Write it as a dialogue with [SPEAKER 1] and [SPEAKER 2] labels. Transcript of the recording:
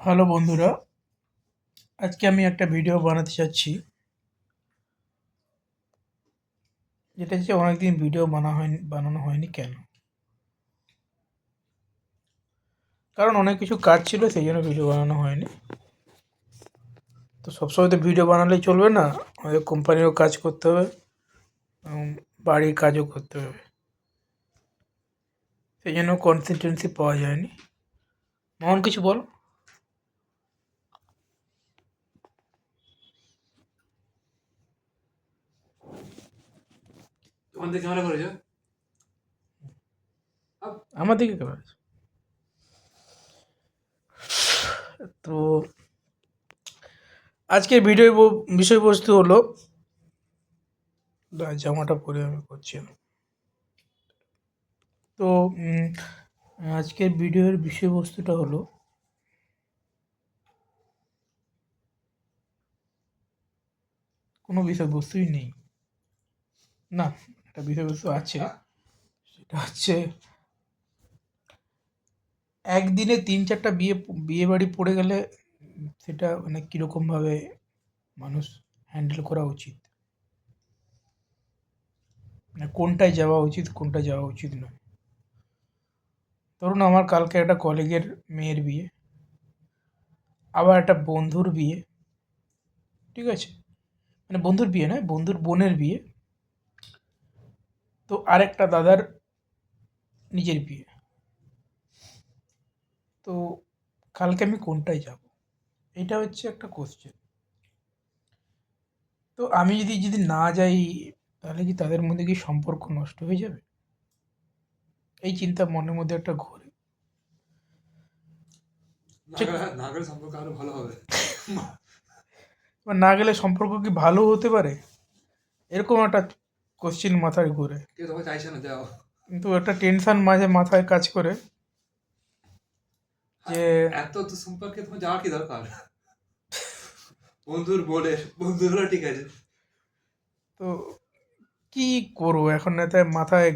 [SPEAKER 1] Hello বন্ধুরা, আজকে আমি একটা ভিডিও বানাতে চাচ্ছি, যেটা হচ্ছে অনেকদিন ভিডিও বানানো হয়নি কেন? কারণ অনেক কিছু কাজ ছিল, সেই জন্য ভিডিও বানানো হয়নি। তো সবসময় তো ভিডিও বানালেই চলবে না, আমাদের কোম্পানিরও কাজ করতে হবে, এবং বাড়ির কাজও করতে হবে। সেই জন্য কনসিস্টেন্সি পাওয়া যায়নি। এমন কিছু বল। আমার দিকে কেমন আছে? তো আজকের ভিডিও বিষয়বস্তু হলো, জামাটা পরে আমি করছি না। তো আজকের ভিডিওর বিষয়বস্তুটা হলো, কোনো বিষয়বস্তুই নেই। না, একটা বিষয়বস্তু আছে। সেটা হচ্ছে, একদিনে ৩-৪টা বিয়ে বাড়ি পড়ে গেলে সেটা মানে কীরকমভাবে মানুষ হ্যান্ডেল করা উচিত, মানে কোনটায় যাওয়া উচিত, কোনটায় যাওয়া উচিত নয়। ধরুন, আমার কালকে একটা কলিগের মেয়ের বিয়ে, আবার একটা বন্ধুর বিয়ে, ঠিক আছে? মানে বন্ধুর বিয়ে নয়, বন্ধুর বোনের বিয়ে, তো আরেকটা দাদার নিজের বিয়ে। তো কালকে আমি কোনটায় যাব, এটা হচ্ছে একটা কোশ্চেন। তো আমি যদি না যাই, তাহলে কি তাদের মধ্যে কি সম্পর্ক নষ্ট হয়ে যাবে? এই চিন্তা মনের মধ্যে একটা ঘোরে। না গেলে সম্পর্ক আরো ভালো হবে। না গেলে সম্পর্ক কি ভালো হতে পারে, এরকম একটা কোশ্চেন মাথায় ঘুরে। কেউ তোমাকে চাইছে না যাও, কিন্তু একটা টেনশন মাথায় কাজ করে যে এত তো সম্পর্কে তোমার যাওয়ার কি দরকার? বন্ধুর হলে ঠিক আছে। তো কি করবো এখন, মাথায়